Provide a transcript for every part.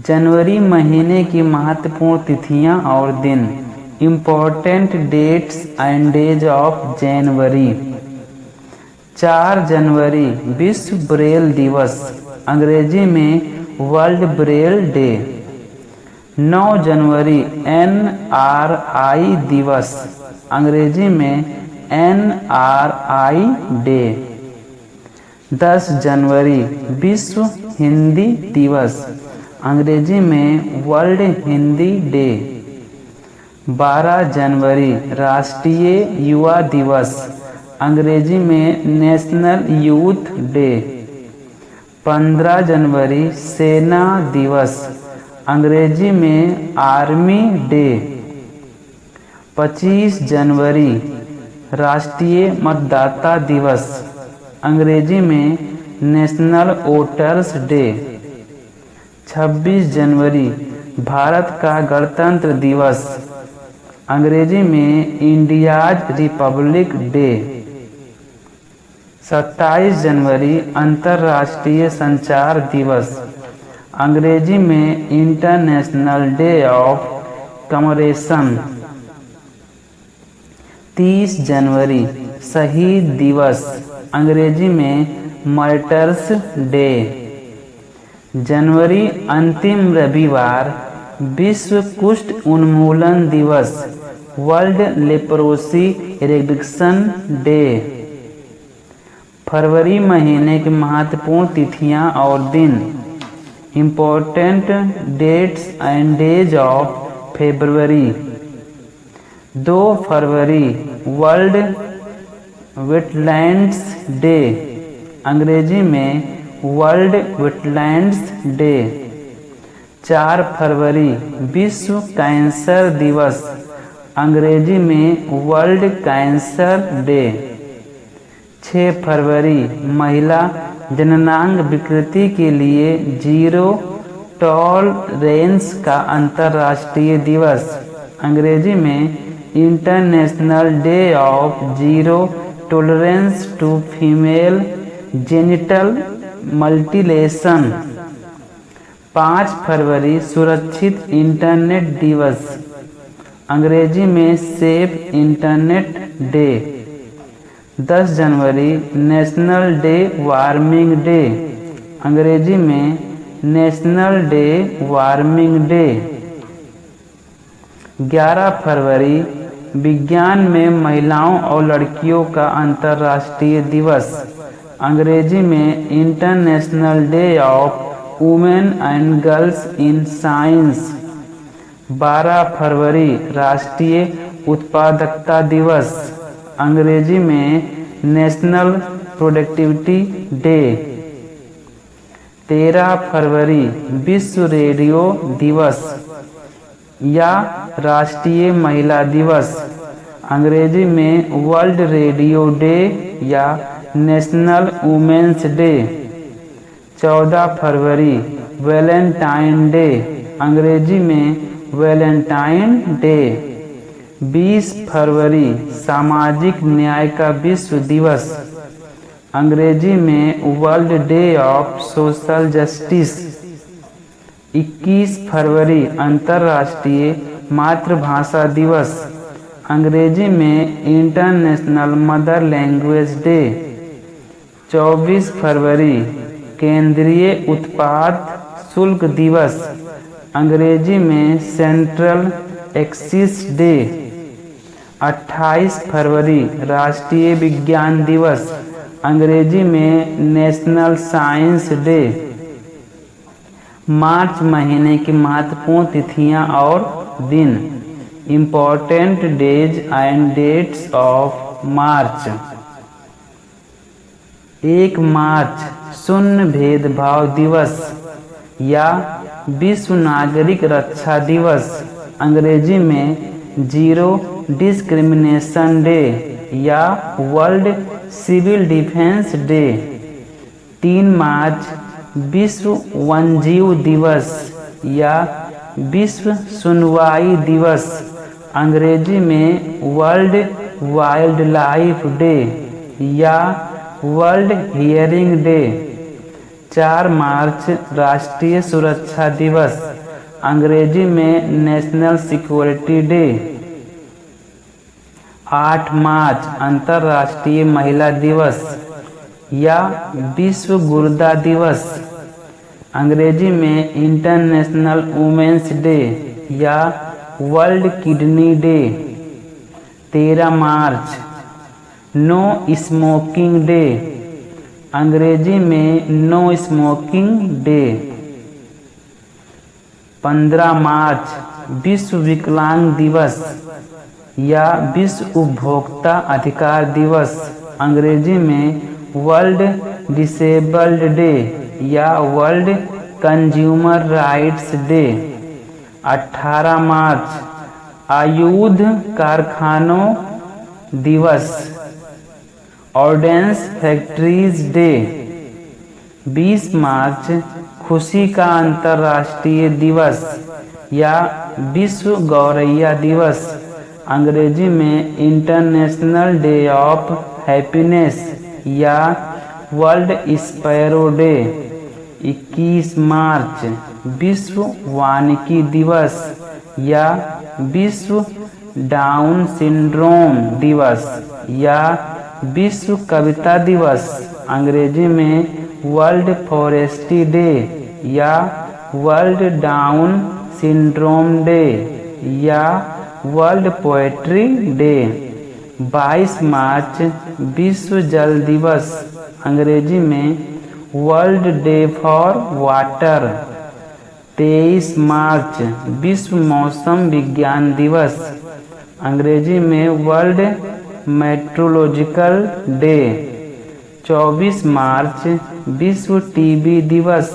जनवरी महीने की महत्वपूर्ण तिथियां और दिन। Important dates and days of January. 4 जनवरी विश्व ब्रेल दिवस, अंग्रेजी में वर्ल्ड ब्रेल डे। 9 जनवरी NRI दिवस, अंग्रेजी में NRI डे। 10 जनवरी विश्व हिंदी दिवस, अंग्रेजी में वर्ल्ड हिंदी डे। 12 जनवरी राष्ट्रीय युवा दिवस, अंग्रेजी में नेशनल यूथ डे। 15 जनवरी सेना दिवस, अंग्रेजी में आर्मी डे। 25 जनवरी राष्ट्रीय मतदाता दिवस, अंग्रेजी में नेशनल वोटर्स डे। 26 जनवरी भारत का गणतंत्र दिवस, अंग्रेजी में इंडियाज रिपब्लिक डे। 27 जनवरी अंतर्राष्ट्रीय संचार दिवस, अंग्रेजी में इंटरनेशनल डे ऑफ कमेमोरेशन। 30 जनवरी शहीद दिवस, अंग्रेजी में मार्टर्स डे। जनवरी अंतिम रविवार विश्व कुष्ठ उन्मूलन दिवस, वर्ल्ड लेप्रोसी इरेडिकेशन डे। फरवरी महीने की महत्वपूर्ण तिथियां और दिन। Important dates and days of February. 2 फरवरी वर्ल्ड वेटलैंड्स डे, अंग्रेजी में वर्ल्ड वेटलैंड्स डे। 4 फरवरी विश्व कैंसर दिवस, अंग्रेजी में वर्ल्ड कैंसर डे। 6 फरवरी महिला जननांग विकृति के लिए जीरो टॉलरेंस का अंतर्राष्ट्रीय दिवस, अंग्रेजी में international day of zero tolerance to female genital mutilation. 5 फरवरी सुरक्षित इंटरनेट दिवस, अंग्रेजी में सेफ इंटरनेट डे। 10 जनवरी नेशनल डे वार्मिंग डे, अंग्रेजी में नेशनल डे वार्मिंग डे। 11 फरवरी विज्ञान में महिलाओं और लड़कियों का अंतर्राष्ट्रीय दिवस, अंग्रेजी में international day of women and girls in science. 12 फरवरी राष्ट्रीय उत्पादकता दिवस, अंग्रेजी में नेशनल प्रोडक्टिविटी डे। 13 फरवरी विश्व रेडियो दिवस या राष्ट्रीय महिला दिवस, अंग्रेजी में वर्ल्ड रेडियो डे या नेशनल वुमेन्स डे। 14 फरवरी वैलेंटाइन डे, अंग्रेजी में वैलेंटाइन डे। 20 फरवरी सामाजिक न्याय का विश्व दिवस, अंग्रेजी में world day of social justice. 21 फरवरी अंतर्राष्ट्रीय मातृभाषा दिवस, अंग्रेजी में इंटरनेशनल मदर लैंग्वेज डे। 24 फरवरी केंद्रीय उत्पाद शुल्क दिवस, अंग्रेजी में सेंट्रल एक्सिस डे। 28 फरवरी राष्ट्रीय विज्ञान दिवस, अंग्रेजी में नेशनल साइंस डे। मार्च महीने की महत्वपूर्ण तिथियां और दिन। Important days and dates of March. 1 March शून्य भेदभाव दिवस या विश्व नागरिक रक्षा दिवस, अंग्रेजी में जीरो डिस्क्रिमिनेशन डे या वर्ल्ड सिविल डिफेंस डे। 3 मार्च विश्व वन्यजीव दिवस या विश्व सुनवाई दिवस, अंग्रेजी में वर्ल्ड वाइल्ड लाइफ डे या वर्ल्ड हियरिंग डे। 4 मार्च राष्ट्रीय सुरक्षा दिवस, अंग्रेजी में नेशनल सिक्योरिटी डे। 8 मार्च अंतर्राष्ट्रीय महिला दिवस या विश्व गुर्दा दिवस, अंग्रेजी में इंटरनेशनल वुमेन्स डे या वर्ल्ड किडनी डे। 13 मार्च नो स्मोकिंग डे, अंग्रेजी में नो स्मोकिंग डे। 15 मार्च विश्व विकलांग दिवस या विश्व उपभोक्ता अधिकार दिवस, अंग्रेजी में वर्ल्ड डिसेबल्ड डे या वर्ल्ड कंज्यूमर राइट्स डे। 18 मार्च आयुध कारखानों दिवस, ऑर्डेंस फैक्ट्रीज डे। 20 मार्च खुशी का अंतर्राष्ट्रीय दिवस या विश्व गौरैया दिवस, अंग्रेजी में इंटरनेशनल डे ऑफ हैप्पीनेस या वर्ल्ड स्पैरो डे। 21 मार्च विश्व वानिकी दिवस या विश्व डाउन सिंड्रोम दिवस या विश्व कविता दिवस, अंग्रेजी में वर्ल्ड फॉरेस्ट्री डे या वर्ल्ड डाउन सिंड्रोम डे या वर्ल्ड पोएट्री डे। 22 मार्च विश्व जल दिवस, अंग्रेजी में वर्ल्ड डे फॉर वाटर। 23 मार्च विश्व मौसम विज्ञान दिवस, अंग्रेजी में वर्ल्ड मेट्रोलॉजिकल डे। 24 मार्च विश्व टीबी दिवस,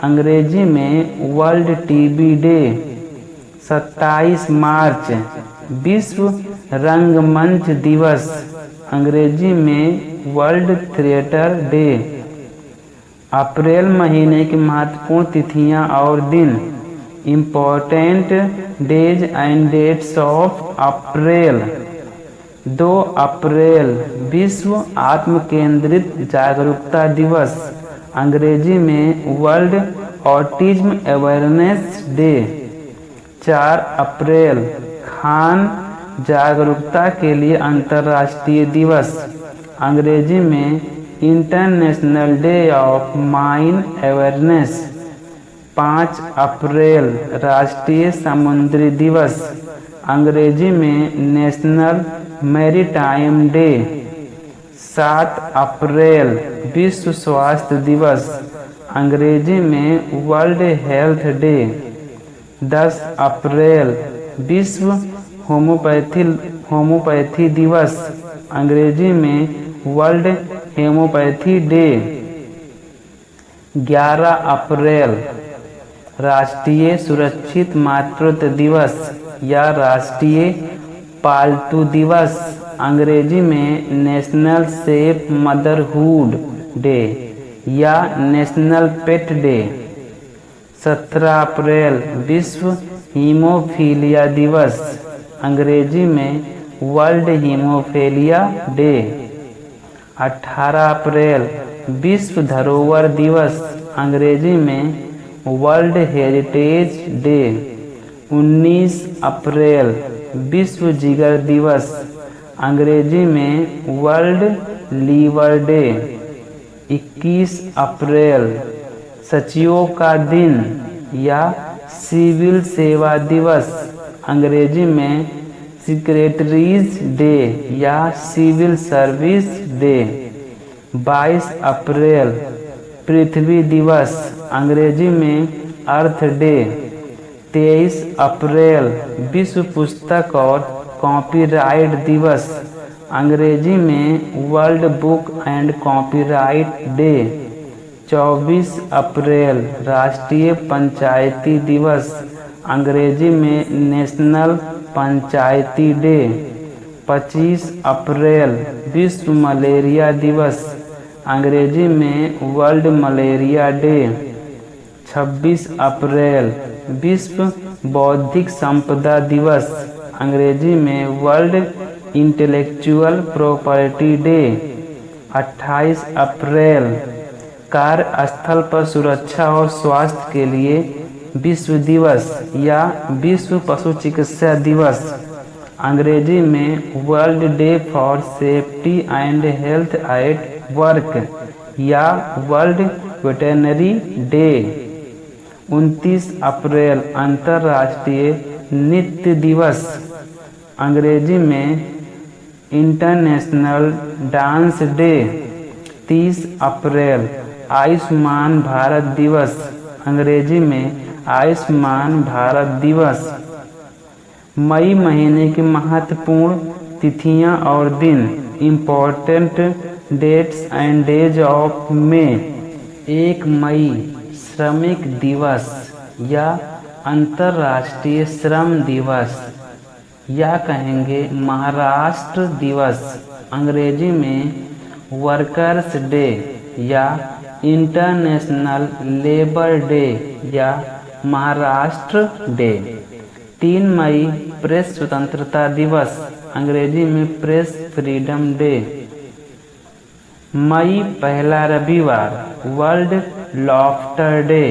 अंग्रेजी में वर्ल्ड टीबी डे। 27 मार्च विश्व रंगमंच दिवस, अंग्रेजी में वर्ल्ड थिएटर डे। अप्रैल महीने की महत्वपूर्ण तिथियां और दिन। Important days and dates of April. 2 April विश्व आत्म केंद्रित जागरूकता दिवस, अंग्रेजी में world autism awareness day. 4 April खान जागरूकता के लिए अंतर्राष्ट्रीय दिवस, अंग्रेजी में international day of mine awareness. 5 April राष्ट्रीय समुद्री दिवस, अंग्रेजी में नेशनल मैरीटाइम डे। 7 अप्रैल विश्व स्वास्थ्य दिवस, अंग्रेजी में वर्ल्ड हेल्थ डे। 10 अप्रैल विश्व होम्योपैथी दिवस, अंग्रेजी में वर्ल्ड हेमोपैथी डे। 11 अप्रैल राष्ट्रीय सुरक्षित मातृत्व दिवस या राष्ट्रीय पालतू दिवस, अंग्रेजी में नेशनल सेफ मदरहुड डे या नेशनल पेट डे। 17 अप्रैल विश्व हीमोफीलिया दिवस, अंग्रेजी में वर्ल्ड हीमोफीलिया डे। 18 अप्रैल विश्व धरोहर दिवस, अंग्रेजी में वर्ल्ड हेरिटेज डे। 19 अप्रैल विश्व जिगर दिवस, अंग्रेजी में वर्ल्ड लीवर डे। 21 अप्रैल सचिवों का दिन या सिविल सेवा दिवस, अंग्रेजी में सेक्रेटरीज डे या सिविल सर्विस डे। 22 अप्रैल पृथ्वी दिवस, अंग्रेजी में अर्थ डे। 23 अप्रैल विश्व पुस्तक और कॉपीराइट दिवस, अंग्रेजी में world book and copyright day. 24 अप्रैल राष्ट्रीय पंचायती दिवस, अंग्रेजी में नेशनल पंचायती डे। 25 अप्रैल विश्व मलेरिया दिवस, अंग्रेजी में वर्ल्ड मलेरिया डे। 26 अप्रैल विश्व बौद्धिक संपदा दिवस, अंग्रेजी में वर्ल्ड इंटेलेक्चुअल प्रॉपर्टी डे। 28 अप्रैल कार्यस्थल पर सुरक्षा और स्वास्थ्य के लिए विश्व दिवस या विश्व पशु चिकित्सा दिवस, अंग्रेजी में world day for safety and health at work या वर्ल्ड वेटरनरी डे। 29 अप्रैल अंतर्राष्ट्रीय नृत्य दिवस, अंग्रेजी में इंटरनेशनल डांस डे। 30 अप्रैल आयुष्मान भारत दिवस, अंग्रेजी में आयुष्मान भारत दिवस। मई महीने की महत्वपूर्ण तिथियां और दिन, important dates and days of May. 1 मई श्रमिक दिवस या अंतर्राष्ट्रीय श्रम दिवस या कहेंगे महाराष्ट्र दिवस, अंग्रेजी में वर्कर्स डे या इंटरनेशनल लेबर डे या महाराष्ट्र डे। 3 मई प्रेस स्वतंत्रता दिवस, अंग्रेजी में प्रेस फ्रीडम डे। मई पहला रविवार वर्ल्ड लॉफ्टर डे,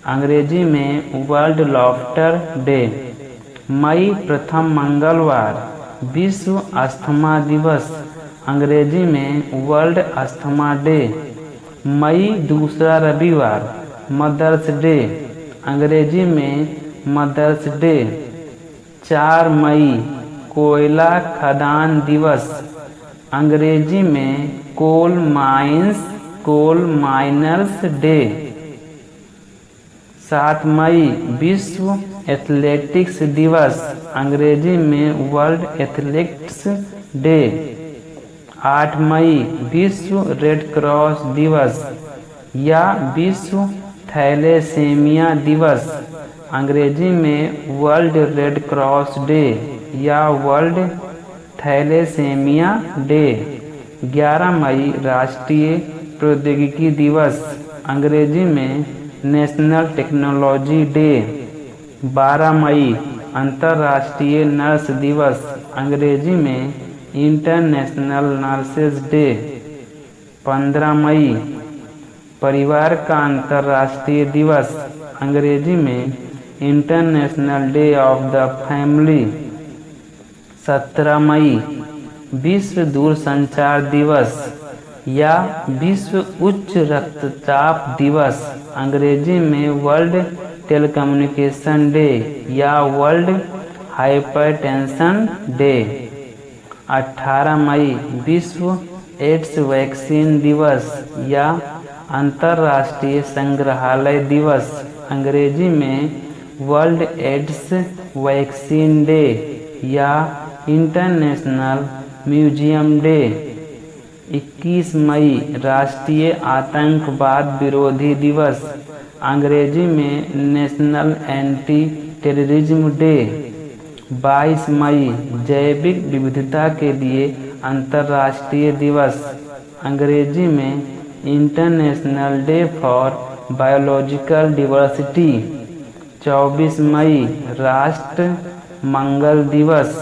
अंग्रेजी में वर्ल्ड लॉफ्टर डे। मई प्रथम मंगलवार विश्व अस्थमा दिवस, अंग्रेजी में वर्ल्ड अस्थमा डे। मई दूसरा रविवार मदर्स डे, अंग्रेजी में मदर्स डे। 4 मई कोयला खदान दिवस, अंग्रेजी में कोल माइनर्स डे। 7 मई विश्व एथलेटिक्स दिवस, अंग्रेजी में वर्ल्ड एथलेटिक्स डे। 8 मई विश्व रेड क्रॉस दिवस या विश्व थैलेसेमिया दिवस, अंग्रेजी में वर्ल्ड रेड क्रॉस डे या वर्ल्ड थैलेसेमिया डे। 11 मई राष्ट्रीय प्रौद्योगिकी दिवस, अंग्रेजी में नेशनल टेक्नोलॉजी डे। 12 मई अंतर्राष्ट्रीय नर्स दिवस, अंग्रेजी में इंटरनेशनल नर्सेज डे। 15 मई परिवार का अंतर्राष्ट्रीय दिवस, अंग्रेजी में international day of the family. 17 मई विश्व दूरसंचार दिवस या विश्व उच्च रक्तचाप दिवस, अंग्रेजी में वर्ल्ड टेलीकम्युनिकेशन डे या वर्ल्ड हाइपरटेंशन डे। 18 मई विश्व एड्स वैक्सीन दिवस या अंतर्राष्ट्रीय संग्रहालय दिवस, अंग्रेजी में वर्ल्ड एड्स वैक्सीन डे या इंटरनेशनल म्यूजियम डे। 21 मई राष्ट्रीय आतंकवाद विरोधी दिवस, अंग्रेजी में नेशनल एंटी टेररिज्म डे। 22 मई जैविक विविधता के लिए अंतर्राष्ट्रीय दिवस, अंग्रेजी में international day for biological diversity. 24 मई राष्ट्र मंगल दिवस,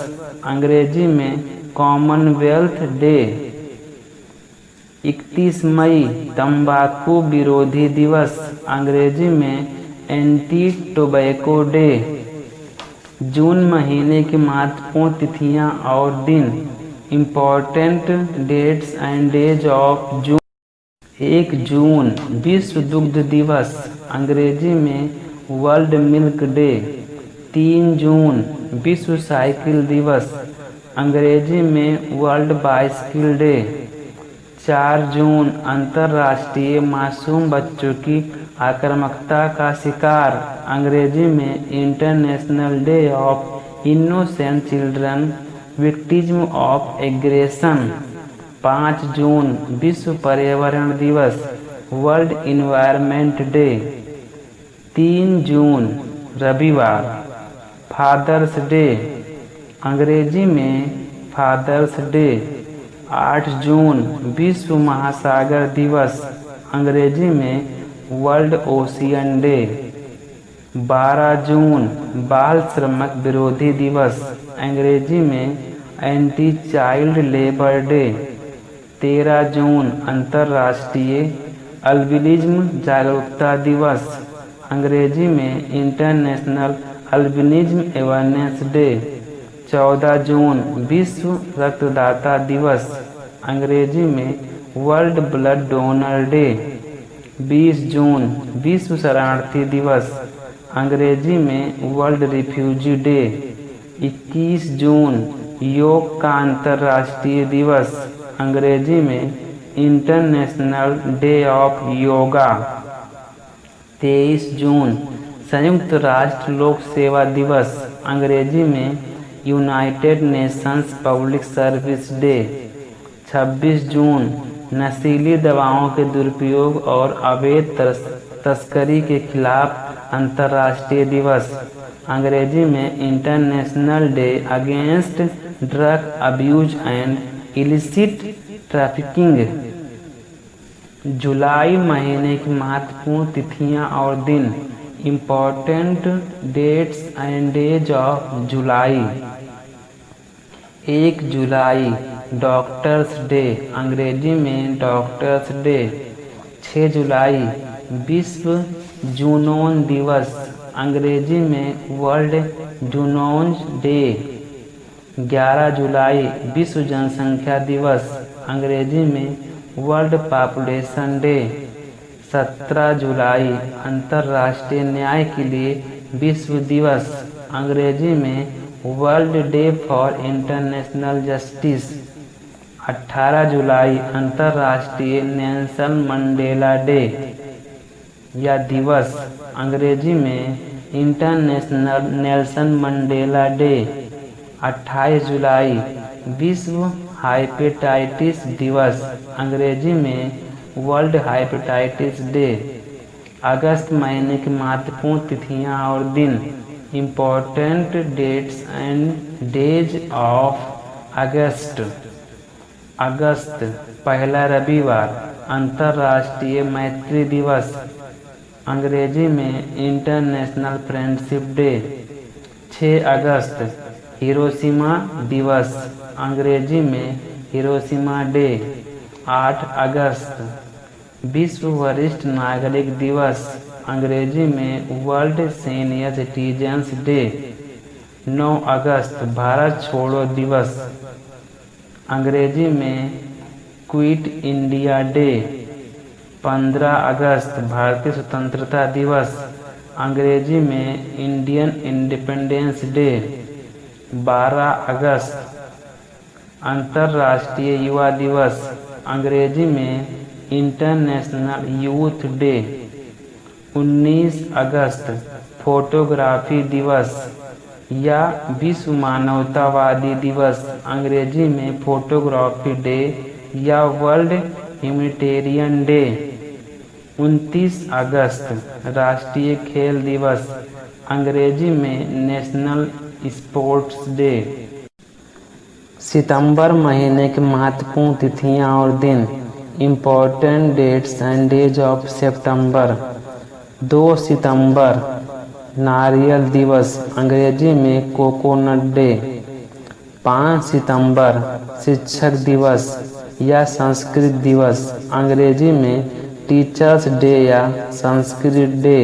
अंग्रेजी में कॉमनवेल्थ डे। 31 मई तंबाकू विरोधी दिवस, अंग्रेजी में एंटी टोबैको डे। जून महीने की महत्वपूर्ण तिथियां और दिन, important dates and days of June. 1 June विश्व दुग्ध दिवस, अंग्रेजी में वर्ल्ड मिल्क डे। 3 जून विश्व साइकिल दिवस, अंग्रेजी में वर्ल्ड बाइसिकल डे। 4 जून अंतर्राष्ट्रीय मासूम बच्चों की आक्रामकता का शिकार, अंग्रेजी में international day of innocent children victim of aggression. 5 जून विश्व पर्यावरण दिवस, वर्ल्ड इन्वायरमेंट डे। 3 जून रविवार फादर्स डे, अंग्रेजी में फादर्स डे। 8 जून विश्व महासागर दिवस, अंग्रेजी में वर्ल्ड ओशियन डे। 12 जून बाल श्रमिक विरोधी दिवस, अंग्रेजी में एंटी चाइल्ड लेबर डे। 13 जून अंतर्राष्ट्रीय अल्बिनिज्म जागरूकता दिवस, अंग्रेजी में इंटरनेशनल अल्बिनिज्म अवेयरनेस डे। 14 जून विश्व रक्तदाता दिवस, अंग्रेजी में वर्ल्ड ब्लड डोनर डे। 20 जून विश्व शरणार्थी दिवस, अंग्रेजी में वर्ल्ड रिफ्यूजी डे। 21 जून योग का अंतर्राष्ट्रीय दिवस, अंग्रेजी में इंटरनेशनल डे ऑफ योगा। 23 जून संयुक्त राष्ट्र लोक सेवा दिवस, अंग्रेजी में United Nations public service day. 26 जून नशीली दवाओं के दुरुपयोग और अवैध तस्करी के खिलाफ अंतर्राष्ट्रीय दिवस, अंग्रेजी में international day against drug abuse and illicit trafficking. जुलाई महीने की महत्वपूर्ण तिथियां और दिन, important dates and days of July. 1 जुलाई डॉक्टर्स डे, अंग्रेजी में डॉक्टर्स डे। 6 जुलाई विश्व जूनोन दिवस, अंग्रेजी में वर्ल्ड जूनोन डे। 11 जुलाई विश्व जनसंख्या दिवस, अंग्रेजी में वर्ल्ड पॉपुलेशन डे। 17 जुलाई अंतर्राष्ट्रीय न्याय के लिए विश्व दिवस, अंग्रेजी में world day for international justice. 18 जुलाई अंतर्राष्ट्रीय नेल्सन मंडेला डे या दिवस, अंग्रेजी में इंटरनेशनल नेल्सन मंडेला डे। 28 जुलाई विश्व हेपेटाइटिस दिवस, अंग्रेजी में वर्ल्ड हेपेटाइटिस डे। अगस्त महीने की महत्वपूर्ण तिथियां और दिन, important dates and days of August. अगस्त पहला रविवार, अंतर्राष्ट्रीय मैत्री दिवस, अंग्रेजी में इंटरनेशनल फ्रेंडशिप डे। 6 अगस्त हिरोशिमा दिवस, अंग्रेजी में हिरोशिमा डे। 8 अगस्त विश्व वरिष्ठ नागरिक दिवस, अंग्रेजी में वर्ल्ड सीनियर सिटीजन्स डे। 9 अगस्त भारत छोड़ो दिवस, अंग्रेजी में क्विट इंडिया डे। 15 अगस्त भारतीय स्वतंत्रता दिवस, अंग्रेजी में इंडियन इंडिपेंडेंस डे। 12 अगस्त अंतर्राष्ट्रीय युवा दिवस, अंग्रेजी में इंटरनेशनल यूथ डे। 19 अगस्त फोटोग्राफी दिवस या विश्व मानवतावादी दिवस, अंग्रेजी में फोटोग्राफी डे या वर्ल्ड ह्यूमैनिटेरियन डे। 29 अगस्त राष्ट्रीय खेल दिवस, अंग्रेजी में नेशनल स्पोर्ट्स डे। सितंबर महीने की महत्वपूर्ण तिथियां और दिन, important dates and days of September. 2 सितंबर नारियल दिवस, अंग्रेजी में कोकोनट डे। 5 सितंबर शिक्षक दिवस या संस्कृत दिवस, अंग्रेजी में टीचर्स डे या संस्कृत डे।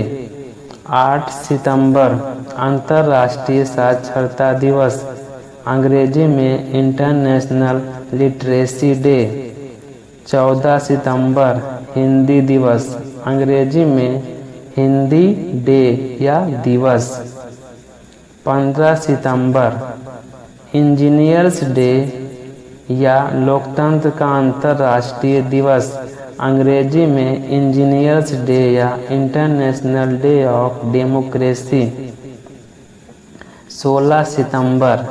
8 सितंबर अंतर्राष्ट्रीय साक्षरता दिवस, अंग्रेजी में इंटरनेशनल लिटरेसी डे। 14 सितंबर हिंदी दिवस, अंग्रेजी में हिंदी डे या दिवस। 15 सितंबर इंजीनियर्स डे या लोकतंत्र का अंतर्राष्ट्रीय दिवस, अंग्रेजी में इंजीनियर्स डे या इंटरनेशनल डे ऑफ डेमोक्रेसी। 16 सितंबर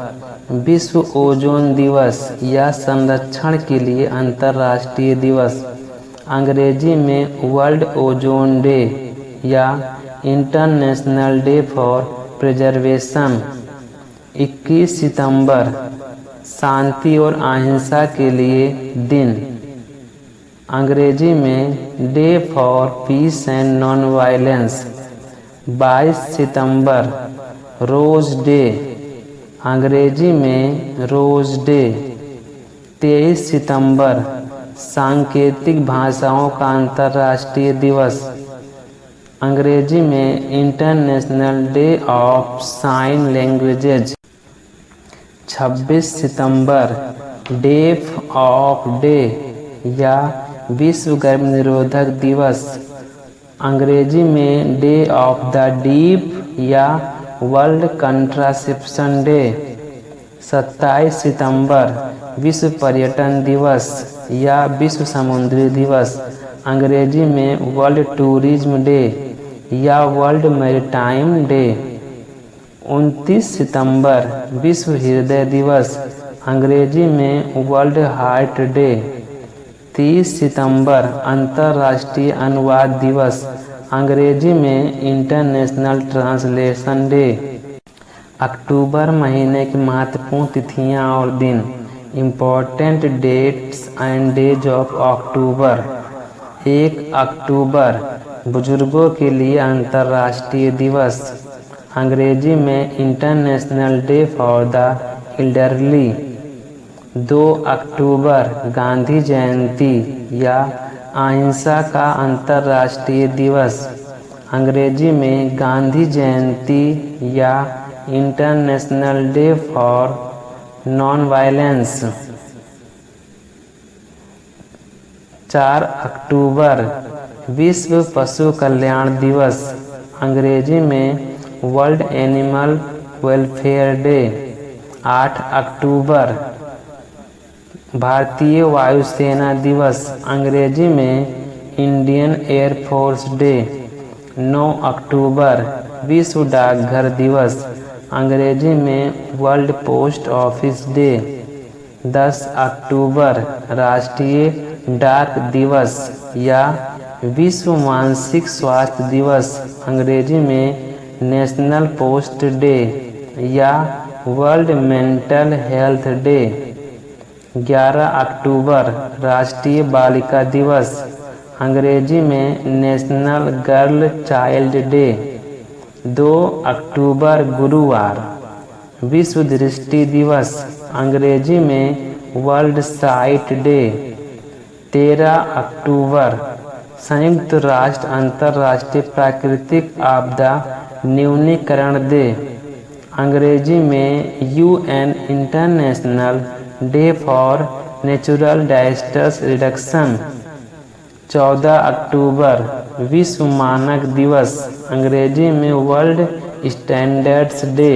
विश्व ओजोन दिवस या संरक्षण के लिए अंतर्राष्ट्रीय दिवस, अंग्रेजी में वर्ल्ड ओजोन डे या इंटरनेशनल डे फॉर प्रिजर्वेशन। 21 सितंबर शांति और अहिंसा के लिए दिन, अंग्रेजी में day for peace and non violence. 22 सितंबर रोज डे, अंग्रेजी में रोज डे। 23 सितंबर सांकेतिक भाषाओं का अंतर्राष्ट्रीय दिवस, अंग्रेजी में international day of sign languages. 26 सितंबर डेफ ऑफ डे या विश्व गर्भ निरोधक दिवस, अंग्रेजी में डे ऑफ द डीप या वर्ल्ड कंट्रासेप्शन डे। 27 सितंबर विश्व पर्यटन दिवस या विश्व समुद्री दिवस, अंग्रेजी में वर्ल्ड टूरिज्म डे या वर्ल्ड मैरीटाइम डे। 29 सितंबर विश्व हृदय दिवस, अंग्रेजी में वर्ल्ड हार्ट डे। 30 सितंबर अंतर्राष्ट्रीय अनुवाद दिवस, अंग्रेजी में इंटरनेशनल ट्रांसलेशन डे। अक्टूबर महीने की महत्वपूर्ण तिथियां और दिन, important dates and days of October. 1 October बुजुर्गों के लिए अंतर्राष्ट्रीय दिवस, अंग्रेजी में international day for the elderly. 2 October Gandhi Jayanti या अहिंसा का अंतर्राष्ट्रीय दिवस, अंग्रेजी में गांधी जयंती या international day for non violence. 4 अक्टूबर विश्व पशु कल्याण दिवस, अंग्रेजी में वर्ल्ड एनिमल वेलफेयर डे। 8 अक्टूबर भारतीय वायुसेना दिवस, अंग्रेजी में इंडियन एयरफोर्स डे। 9 अक्टूबर विश्व डाकघर दिवस, अंग्रेजी में वर्ल्ड पोस्ट ऑफिस डे। 10 अक्टूबर राष्ट्रीय डाक दिवस या विश्व मानसिक स्वास्थ्य दिवस, अंग्रेजी में नेशनल पोस्ट डे या वर्ल्ड मेंटल हेल्थ डे। 11 अक्टूबर राष्ट्रीय बालिका दिवस, अंग्रेजी में नेशनल गर्ल चाइल्ड डे। 2 अक्टूबर गुरुवार विश्व दृष्टि दिवस, अंग्रेजी में वर्ल्ड साइट डे। 13 अक्टूबर संयुक्त राष्ट्र अंतर्राष्ट्रीय प्राकृतिक आपदा न्यूनीकरण डे, अंग्रेजी में UN international day for natural disasters reduction. 14 अक्टूबर विश्व मानक दिवस, अंग्रेजी में वर्ल्ड स्टैंडर्ड्स डे।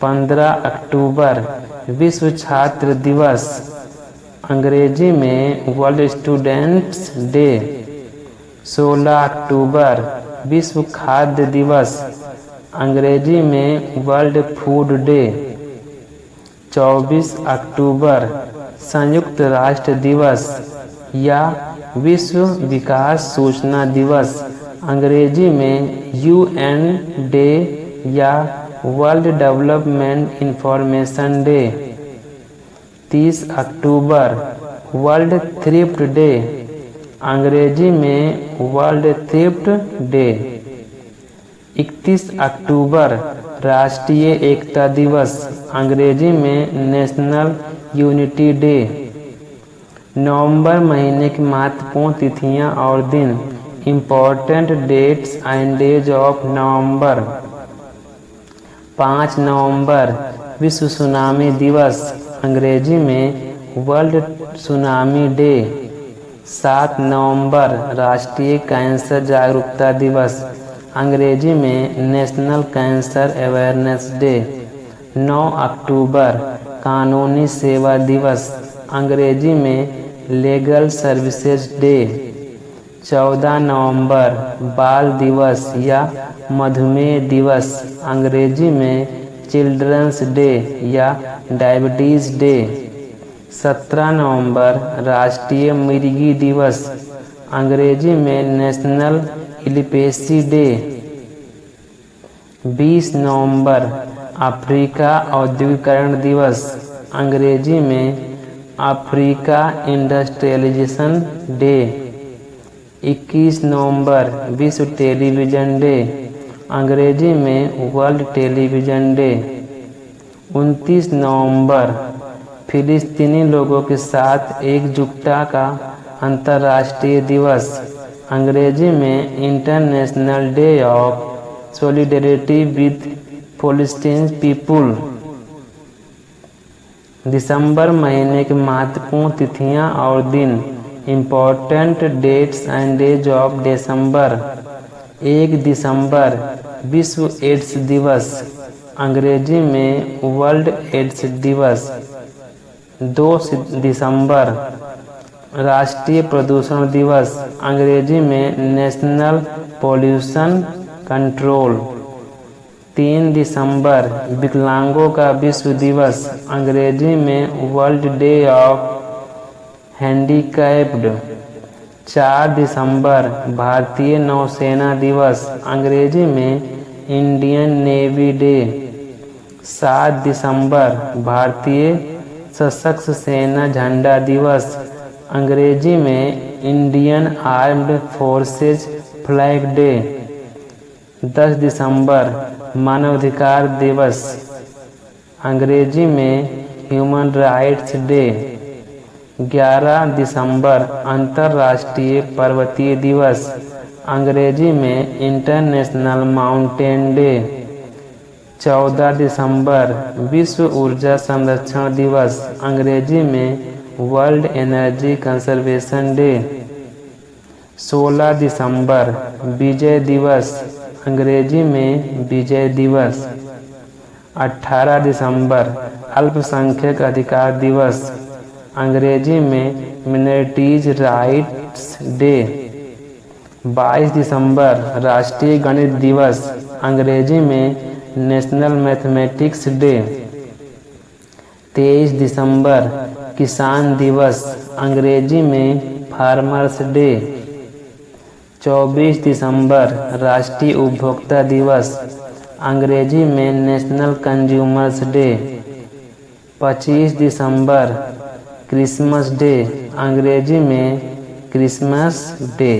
15 अक्टूबर विश्व छात्र दिवस, अंग्रेजी में वर्ल्ड स्टूडेंट्स डे। 16 अक्टूबर विश्व खाद्य दिवस, अंग्रेजी में वर्ल्ड फूड डे। 24 अक्टूबर संयुक्त राष्ट्र दिवस या विश्व विकास सूचना दिवस, अंग्रेजी में यूएन डे या world development information day. 30 October world thrift day, अंग्रेजी में वर्ल्ड थ्रिफ्ट डे। 31 अक्टूबर राष्ट्रीय एकता दिवस, अंग्रेजी में नेशनल यूनिटी डे। नवंबर महीने की महत्वपूर्ण तिथियां और दिन, important dates and days of November. 5 नवंबर विश्व सुनामी दिवस, अंग्रेजी में वर्ल्ड सुनामी डे। 7 नवंबर राष्ट्रीय कैंसर जागरूकता दिवस, अंग्रेजी में नेशनल कैंसर अवेयरनेस डे। 9 अक्टूबर कानूनी सेवा दिवस, अंग्रेजी में लीगल सर्विसेज डे। 14 नवंबर बाल दिवस या मधुमेह दिवस, अंग्रेजी में चिल्ड्रंस डे या डायबिटीज डे। 17 नवंबर राष्ट्रीय मिर्गी दिवस, अंग्रेजी में नेशनल एलिपेसी डे। 20 नवंबर अफ्रीका औद्योगिकरण दिवस, अंग्रेजी में अफ्रीका इंडस्ट्रियलाइजेशन डे। 21 नवंबर विश्व टेलीविज़न डे, अंग्रेजी में वर्ल्ड टेलीविज़न डे। 29 नवंबर फिलिस्तीनी लोगों के साथ एकजुटता का अंतर्राष्ट्रीय दिवस, अंग्रेजी में international day of solidarity with Palestine people. दिसंबर महीने की महत्वपूर्ण तिथियां और दिन, important dates and days of December. 1 दिसंबर विश्व एड्स दिवस, अंग्रेजी में वर्ल्ड एड्स दिवस। 2 दिसंबर राष्ट्रीय प्रदूषण दिवस, अंग्रेजी में नेशनल पॉल्यूशन कंट्रोल। 3 दिसंबर विकलांगों का विश्व दिवस, अंग्रेजी में वर्ल्ड डे ऑफ हैंडीकैप्ड। 4 दिसंबर भारतीय नौसेना दिवस, अंग्रेजी में इंडियन नेवी डे। 7 दिसंबर भारतीय सशस्त्र सेना झंडा दिवस, अंग्रेजी में Indian armed forces flag day. 10 दिसंबर मानवाधिकार दिवस, अंग्रेजी में ह्यूमन राइट्स डे। 11 दिसंबर अंतर्राष्ट्रीय पर्वतीय दिवस, अंग्रेजी में इंटरनेशनल माउंटेन डे। 14 दिसंबर विश्व ऊर्जा संरक्षण दिवस, अंग्रेजी में वर्ल्ड एनर्जी कंजर्वेशन डे। 16 दिसंबर विजय दिवस, अंग्रेजी में विजय दिवस। 18 दिसंबर अल्पसंख्यक अधिकार दिवस, अंग्रेजी में मिनॉरिटीज राइट्स डे। 22 दिसंबर राष्ट्रीय गणित दिवस, अंग्रेजी में नेशनल मैथमेटिक्स डे। 23 दिसंबर किसान दिवस, अंग्रेजी में फार्मर्स डे। 24 दिसंबर राष्ट्रीय उपभोक्ता दिवस, अंग्रेजी में नेशनल कंज्यूमर्स डे। 25 दिसंबर क्रिसमस डे, अंग्रेजी में क्रिसमस डे।